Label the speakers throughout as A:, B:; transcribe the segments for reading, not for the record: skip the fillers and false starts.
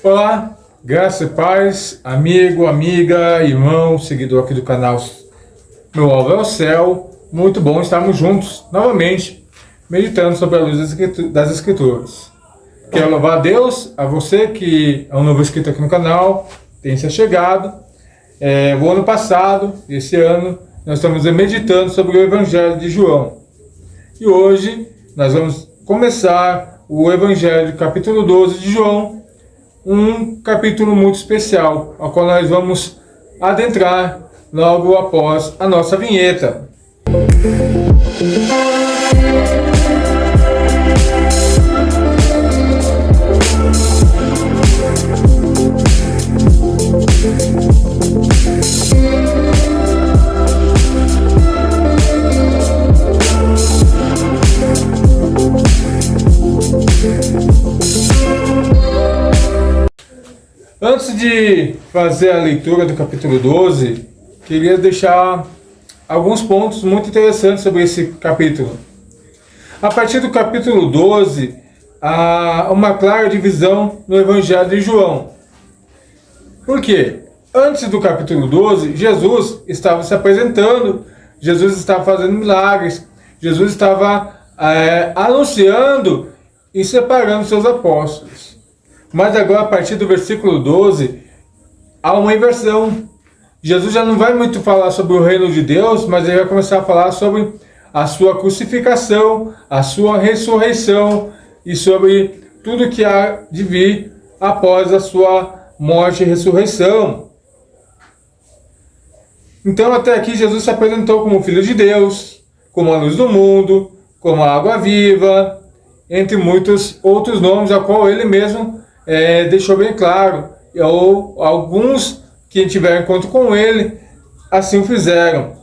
A: Olá, graça e paz, amigo, amiga, irmão, seguidor aqui do canal Meu Alvo é o Céu. Muito bom estarmos juntos novamente, meditando sobre a luz das Escrituras. Quero louvar a Deus, a você que é um novo inscrito aqui no canal, tem se chegado. O ano passado, esse ano, nós estamos meditando sobre o Evangelho de João. E hoje nós vamos começar o Evangelho, capítulo 12 de João, um capítulo muito especial, ao qual nós vamos adentrar logo após a nossa vinheta. Antes de fazer a leitura do capítulo 12, queria deixar alguns pontos muito interessantes sobre esse capítulo. A partir do capítulo 12, há uma clara divisão no Evangelho de João. Por quê? Antes do capítulo 12, Jesus estava se apresentando, Jesus estava fazendo milagres, Jesus estava anunciando e separando seus apóstolos. Mas agora, a partir do versículo 12, há uma inversão. Jesus já não vai muito falar sobre o reino de Deus, mas ele vai começar a falar sobre a sua crucificação, a sua ressurreição e sobre tudo que há de vir após a sua morte e ressurreição. Então, até aqui, Jesus se apresentou como Filho de Deus, como a luz do mundo, como a água viva, entre muitos outros nomes, a qual ele mesmo deixou bem claro, ou alguns que tiveram encontro com ele, assim o fizeram.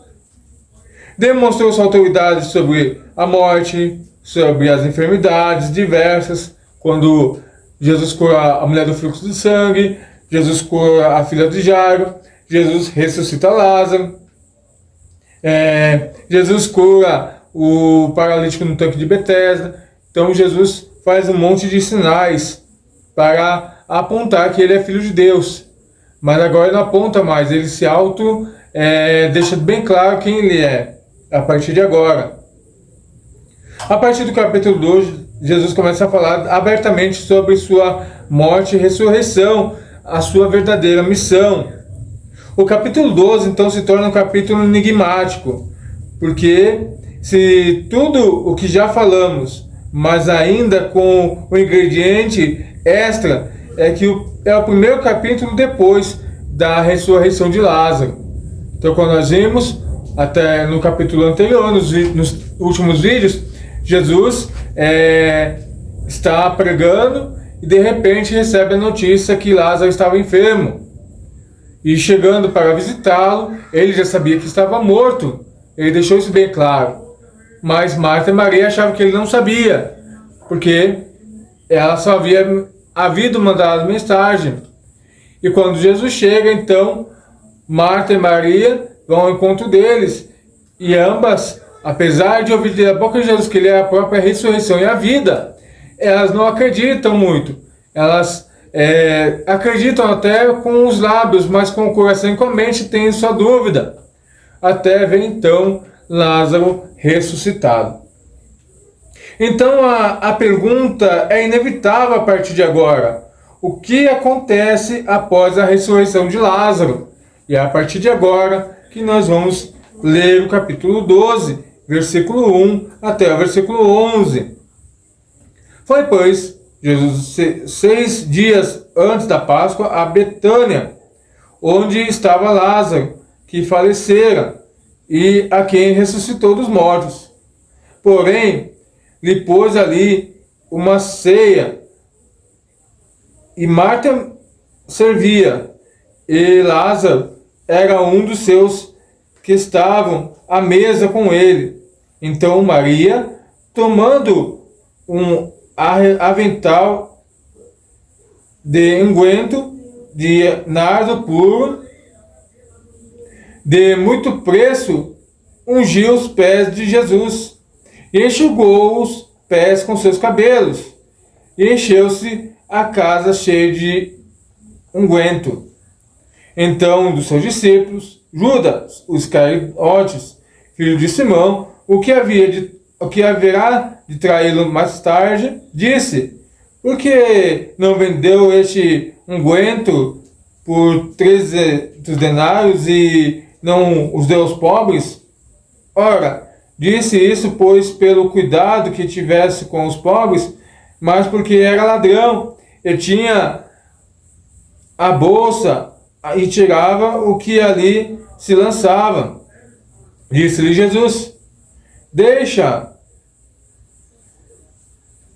A: Demonstrou sua autoridade sobre a morte, sobre as enfermidades diversas, quando Jesus cura a mulher do fluxo de sangue, Jesus cura a filha de Jairo, Jesus ressuscita Lázaro, Jesus cura o paralítico no tanque de Betesda. Então Jesus faz um monte de sinais para apontar que ele é Filho de Deus. Mas agora ele não aponta mais, ele se deixa bem claro quem ele é, a partir de agora. A partir do capítulo 12, Jesus começa a falar abertamente sobre sua morte e ressurreição, a sua verdadeira missão. O capítulo 12, então, se torna um capítulo enigmático, porque se tudo o que já falamos, mas ainda com o ingrediente extra, é que é o primeiro capítulo depois da ressurreição de Lázaro. Então, quando nós vimos, até no capítulo anterior, nos últimos vídeos, Jesus está pregando e de repente recebe a notícia que Lázaro estava enfermo. E chegando para visitá-lo, ele já sabia que estava morto. Ele deixou isso bem claro. Mas Marta e Maria achavam que ele não sabia, porque ela só havia mandado mensagem. E quando Jesus chega, então, Marta e Maria vão ao encontro deles. E ambas, apesar de ouvir da boca de Jesus que ele é a própria ressurreição e a vida, elas não acreditam muito. Elas acreditam até com os lábios, mas com o coração e com a mente têm sua dúvida. Até ver então Lázaro ressuscitado. Então a pergunta é inevitável a partir de agora. O que acontece após a ressurreição de Lázaro? E é a partir de agora que nós vamos ler o capítulo 12, versículo 1 até o versículo 11. Foi, pois, Jesus 6 dias antes da Páscoa a Betânia, onde estava Lázaro, que falecera, e a quem ressuscitou dos mortos. Porém, lhe pôs ali uma ceia, e Marta servia, e Lázaro era um dos seus que estavam à mesa com ele. Então Maria, tomando um avental de unguento de nardo puro, de muito preço, ungiu os pés de Jesus e enxugou os pés com seus cabelos, e encheu-se a casa cheia de unguento. Então, um dos seus discípulos, Judas, o Iscariotes, filho de Simão, o que haverá de traí-lo mais tarde, disse: por que não vendeu este unguento por 300 denários e não os deu aos pobres? Ora, disse isso, pois, pelo cuidado que tivesse com os pobres, mas porque era ladrão e tinha a bolsa e tirava o que ali se lançava. Disse-lhe Jesus: deixa,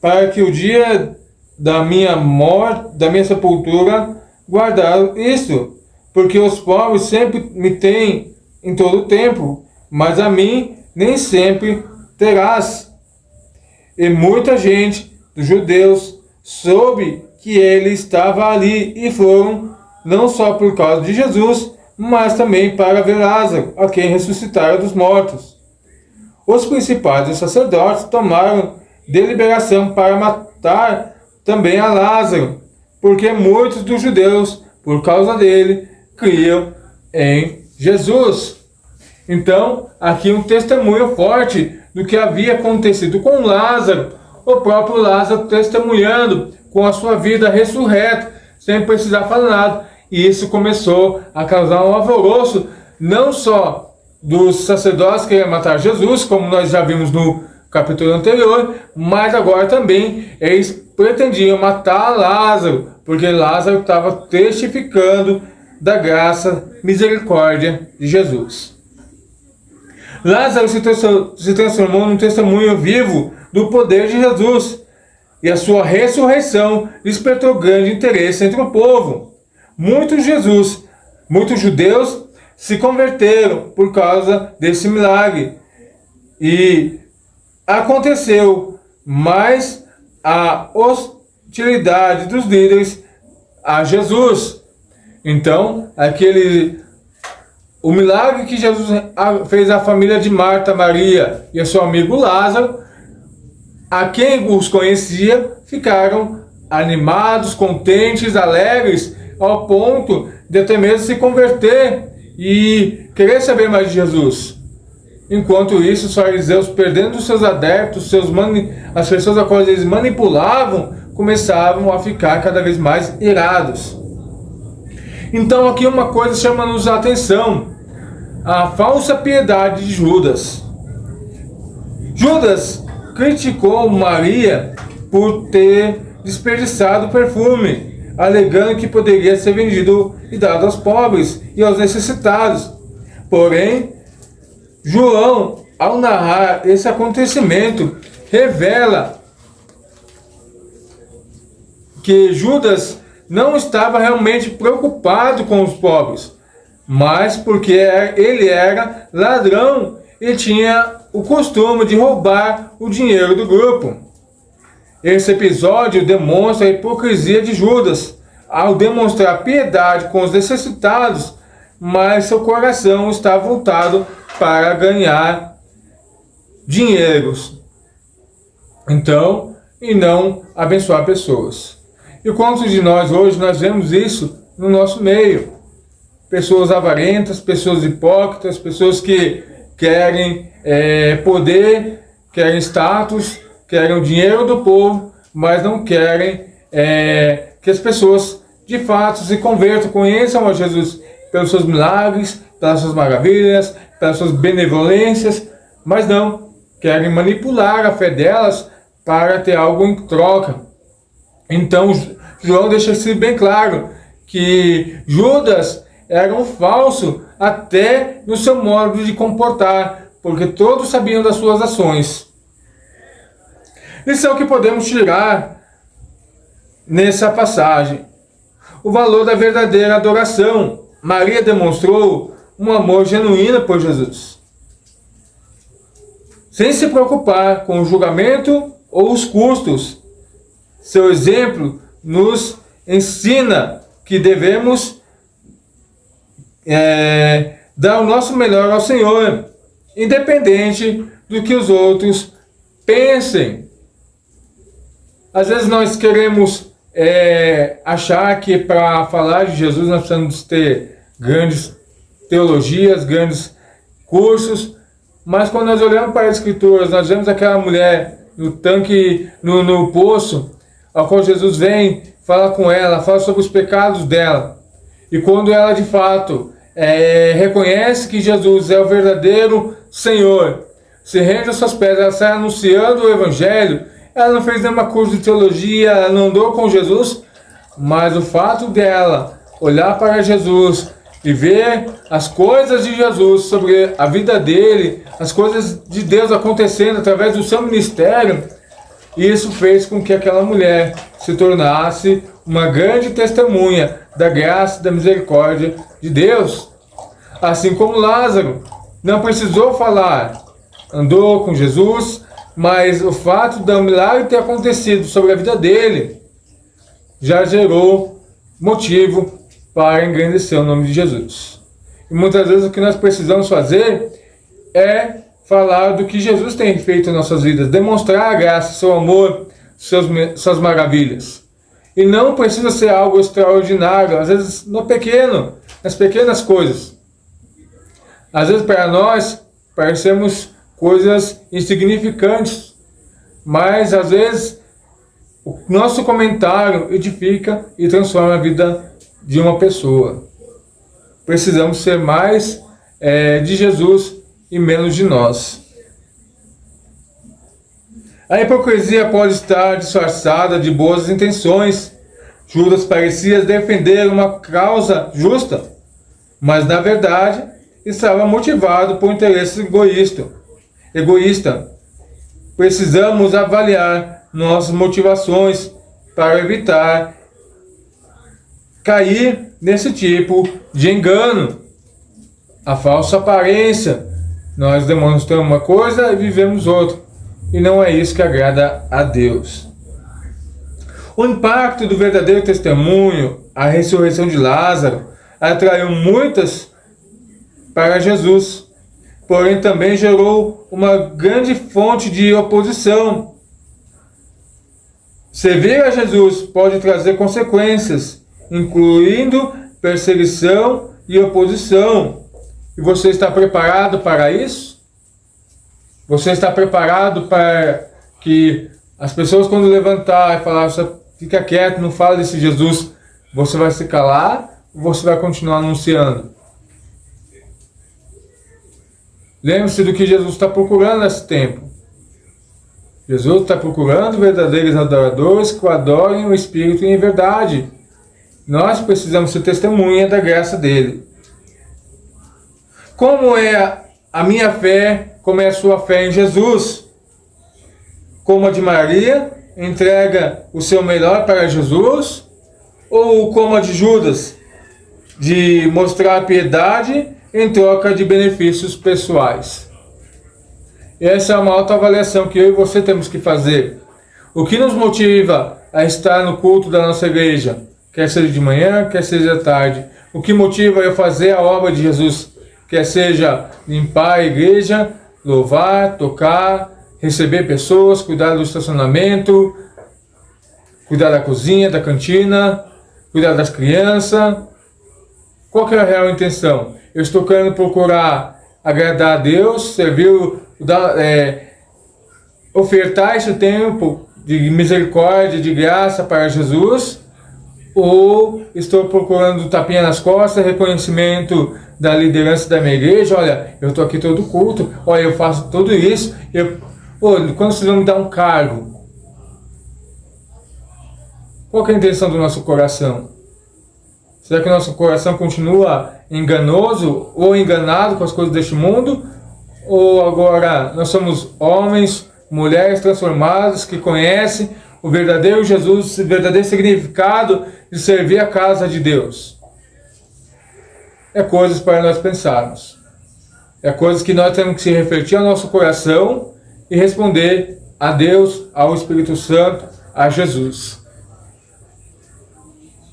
A: para que o dia da minha morte, da minha sepultura, guardar isto, porque os pobres sempre me têm em todo o tempo, mas a mim nem sempre terás. E muita gente dos judeus soube que ele estava ali e foram, não só por causa de Jesus, mas também para ver Lázaro, a quem ressuscitaram dos mortos. Os principais dos sacerdotes tomaram deliberação para matar também a Lázaro, porque muitos dos judeus, por causa dele, criam em Jesus. Então, aqui um testemunho forte do que havia acontecido com Lázaro, o próprio Lázaro testemunhando com a sua vida ressurreta, sem precisar falar nada. E isso começou a causar um alvoroço, não só dos sacerdotes que iam matar Jesus, como nós já vimos no capítulo anterior, mas agora também eles pretendiam matar Lázaro, porque Lázaro estava testificando da graça, misericórdia de Jesus. Lázaro se transformou num testemunho vivo do poder de Jesus, e a sua ressurreição despertou grande interesse entre o povo. Muitos judeus se converteram por causa desse milagre. E aconteceu, mas a hostilidade dos líderes a Jesus. Então, o milagre que Jesus fez à família de Marta, Maria e a seu amigo Lázaro, a quem os conhecia, ficaram animados, contentes, alegres, ao ponto de até mesmo se converter e querer saber mais de Jesus. Enquanto isso, os fariseus, perdendo seus adeptos, as pessoas a quais eles manipulavam, começavam a ficar cada vez mais irados. Então aqui uma coisa chama-nos a atenção: a falsa piedade de Judas. Judas criticou Maria por ter desperdiçado perfume, alegando que poderia ser vendido e dado aos pobres e aos necessitados. Porém, João, ao narrar esse acontecimento, revela que Judas não estava realmente preocupado com os pobres, mas porque ele era ladrão e tinha o costume de roubar o dinheiro do grupo. Esse episódio demonstra a hipocrisia de Judas, ao demonstrar piedade com os necessitados, mas seu coração está voltado para ganhar dinheiros. Então, e não abençoar pessoas. E quantos de nós hoje nós vemos isso no nosso meio? Pessoas avarentas, pessoas hipócritas, pessoas que querem poder, querem status, querem o dinheiro do povo, mas não querem que as pessoas de fato se convertam, conheçam a Jesus pelos seus milagres, pelas suas maravilhas, pelas suas benevolências, mas não querem manipular a fé delas para ter algo em troca. Então João deixa isso bem claro, que Judas era um falso até no seu modo de comportar, porque todos sabiam das suas ações. Lição que podemos tirar nessa passagem: o valor da verdadeira adoração. Maria demonstrou um amor genuíno por Jesus, sem se preocupar com o julgamento ou os custos. Seu exemplo nos ensina que devemos dar o nosso melhor ao Senhor, independente do que os outros pensem. Às vezes nós queremos achar que para falar de Jesus nós precisamos ter grandes teologias, grandes cursos, mas quando nós olhamos para as Escrituras, nós vemos aquela mulher no tanque, no poço, ao qual Jesus vem, fala com ela, fala sobre os pecados dela. E quando ela de fato reconhece que Jesus é o verdadeiro Senhor, se rende aos seus pés, ela sai anunciando o Evangelho, ela não fez nenhuma curso de teologia, ela não andou com Jesus, mas o fato dela olhar para Jesus e ver as coisas de Jesus sobre a vida dele, as coisas de Deus acontecendo através do seu ministério, isso fez com que aquela mulher se tornasse uma grande testemunha da graça e da misericórdia de Deus. Assim como Lázaro não precisou falar, andou com Jesus, mas o fato do milagre ter acontecido sobre a vida dele já gerou motivo para engrandecer o nome de Jesus. E muitas vezes o que nós precisamos fazer é falar do que Jesus tem feito em nossas vidas, demonstrar a graça, seu amor, suas maravilhas. E não precisa ser algo extraordinário, às vezes no pequeno, nas pequenas coisas. Às vezes para nós parecemos coisas insignificantes, mas às vezes o nosso comentário edifica e transforma a vida de uma pessoa. Precisamos ser mais de Jesus e menos de nós. A hipocrisia pode estar disfarçada de boas intenções. Judas parecia defender uma causa justa, mas na verdade estava motivado por interesse egoísta. Precisamos avaliar nossas motivações para evitar cair nesse tipo de engano. A falsa aparência. Nós demonstramos uma coisa e vivemos outra. E não é isso que agrada a Deus. O impacto do verdadeiro testemunho, a ressurreição de Lázaro, atraiu muitas para Jesus. Porém também gerou uma grande fonte de oposição. Servir a Jesus pode trazer consequências, incluindo perseguição e oposição. E você está preparado para isso? Você está preparado para que as pessoas, quando levantar e falar, você fica quieto, não fala desse Jesus, você vai se calar ou você vai continuar anunciando? Lembre-se do que Jesus está procurando nesse tempo. Jesus está procurando verdadeiros adoradores que o adorem o Espírito em verdade. Nós precisamos ser testemunha da graça dele. Como é a minha fé, como é a sua fé em Jesus? Como a de Maria, entrega o seu melhor para Jesus? Ou como a de Judas, de mostrar piedade em troca de benefícios pessoais? Essa é uma autoavaliação que eu e você temos que fazer. O que nos motiva a estar no culto da nossa igreja? Quer seja de manhã, quer seja à tarde. O que motiva eu fazer a obra de Jesus? Quer seja limpar a igreja, louvar, tocar, receber pessoas, cuidar do estacionamento, cuidar da cozinha, da cantina, cuidar das crianças. Qual que é a real intenção? Eu estou querendo procurar agradar a Deus, servir, ofertar esse tempo de misericórdia, de graça para Jesus, ou estou procurando tapinha nas costas, reconhecimento da liderança da minha igreja? Olha, eu estou aqui todo culto, olha, eu faço tudo isso, quando vocês vão me dar um cargo? Qual que é a intenção do nosso coração? Será que o nosso coração continua enganoso ou enganado com as coisas deste mundo? Ou agora nós somos homens, mulheres transformadas que conhecem o verdadeiro Jesus, o verdadeiro significado de servir a casa de Deus? É coisas para nós pensarmos. É coisas que nós temos que se refletir ao nosso coração e responder a Deus, ao Espírito Santo, a Jesus.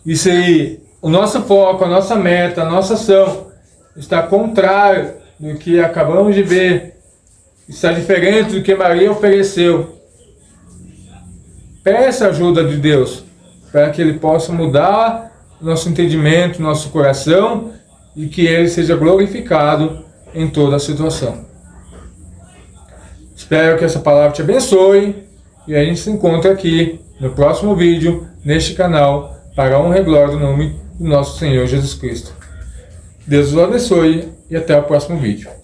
A: E se o nosso foco, a nossa meta, a nossa ação está contrário do que acabamos de ver, está diferente do que Maria ofereceu, peça a ajuda de Deus. para que Ele possa mudar nosso entendimento, nosso coração, e que Ele seja glorificado em toda a situação. Espero que essa palavra te abençoe, e a gente se encontra aqui no próximo vídeo, neste canal, para a honra e glória do nome do nosso Senhor Jesus Cristo. Deus os abençoe e até o próximo vídeo.